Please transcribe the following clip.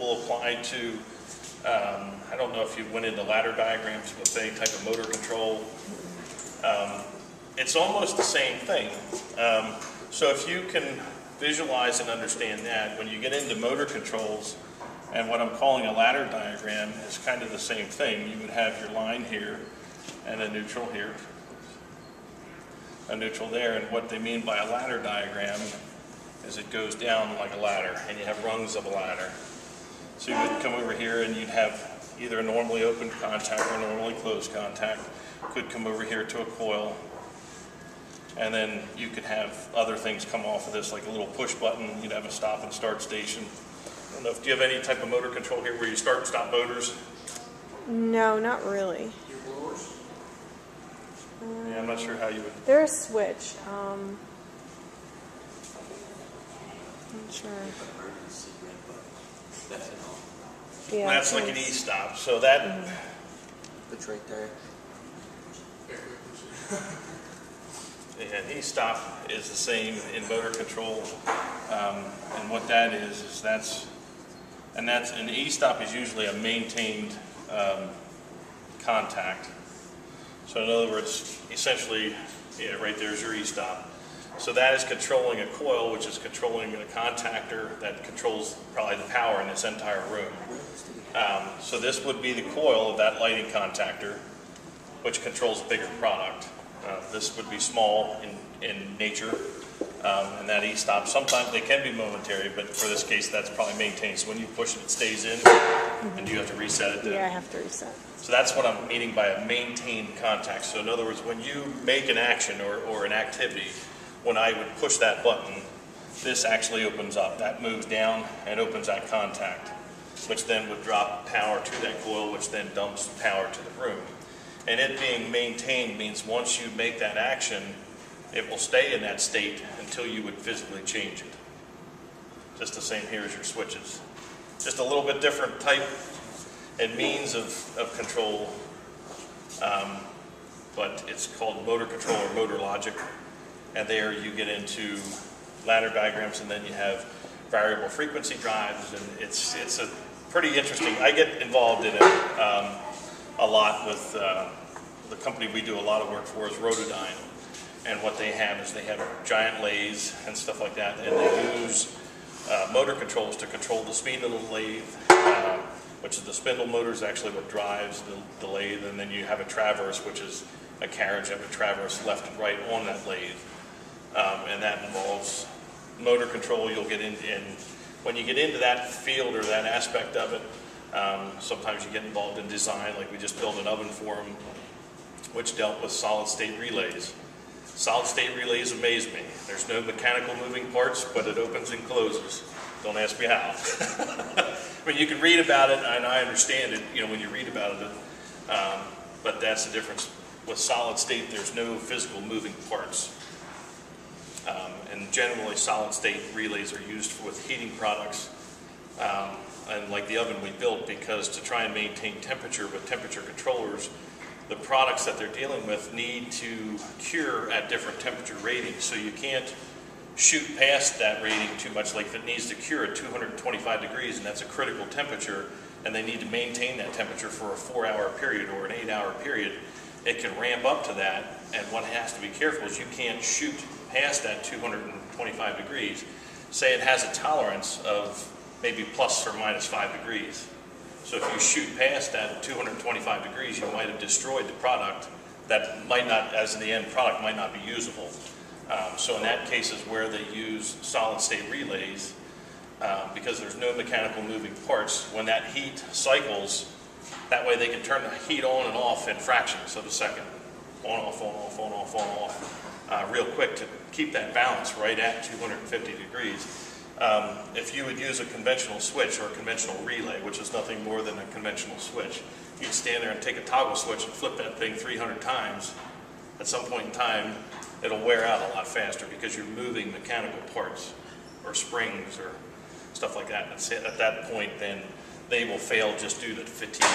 will apply to, I don't know if you went into ladder diagrams with any type of motor control. It's almost the same thing. So if you can visualize and understand that, when you get into motor controls, and what I'm calling a ladder diagram is kind of the same thing. You would have your line here and a neutral here, a neutral there, and what they mean by a ladder diagram is it goes down like a ladder, and you have rungs of a ladder. So you would come over here and you'd have either a normally open contact or a normally closed contact. Could come over here to a coil, and then you could have other things come off of this, like a little push button. You'd have a stop and start station. I don't know if, do you have any type of motor control here where you start and stop motors? No, not really. Yeah, I'm not sure how you would. There's a switch. I'm not sure. Yeah, that's like an E-stop. So that. It's right there. Yeah, an E-stop is the same in motor control, and what that is that's an E-stop is usually a maintained contact. So in other words, essentially, yeah, right there's your E-stop. So that is controlling a coil, which is controlling a contactor that controls probably the power in this entire room. So this would be the coil of that lighting contactor, which controls a bigger product. This would be small in nature, and that E-stop, sometimes they can be momentary, but for this case that's probably maintained. So when you push it, it stays in, and you have to reset it then. Yeah, I have to reset. So that's what I'm meaning by a maintained contact. So in other words, when you make an action or an activity, when I would push that button, this actually opens up. That moves down and opens that contact, which then would drop power to that coil, which then dumps power to the room. And it being maintained means once you make that action, it will stay in that state until you would physically change it. Just the same here as your switches. Just a little bit different type and means of control, but it's called motor control or motor logic. And there you get into ladder diagrams, and then you have variable frequency drives, and it's a pretty interesting. I get involved in it a lot with the company we do a lot of work for is Rotodyne, and what they have is they have giant lathes and stuff like that, and they use motor controls to control the speed of the lathe, which is the spindle motor is actually what drives the lathe, and then you have a traverse, which is a carriage of a traverse left and right on that lathe, and that involves motor control. You'll get in, and when you get into that field or that aspect of it, sometimes you get involved in design, like we just built an oven for them, which dealt with solid state relays. Solid state relays amaze me. There's no mechanical moving parts, but it opens and closes. Don't ask me how. I mean, you can read about it, and I understand it, when you read about it, but that's the difference. With solid state, there's no physical moving parts. And generally, solid state relays are used with heating products, and like the oven we built, because to try and maintain temperature with temperature controllers, the products that they're dealing with need to cure at different temperature ratings. So you can't shoot past that rating too much. Like if it needs to cure at 225 degrees, and that's a critical temperature, and they need to maintain that temperature for a 4-hour period or an 8-hour period, it can ramp up to that. And what has to be careful is you can't shoot past that 225 degrees. Say it has a tolerance of maybe plus or minus 5 degrees. So if you shoot past that 225 degrees, you might have destroyed the product that might not, as the end product, might not be usable. So in that case is where they use solid state relays, because there's no mechanical moving parts. When that heat cycles, that way they can turn the heat on and off in fractions of a second. On, off, on, off, on, off, on, off, real quick to keep that balance right at 250 degrees. If you would use a conventional switch or a conventional relay, which is nothing more than a conventional switch, you'd stand there and take a toggle switch and flip that thing 300 times. At some point in time, it'll wear out a lot faster because you're moving mechanical parts or springs or stuff like that. And at that point, then they will fail just due to fatigue.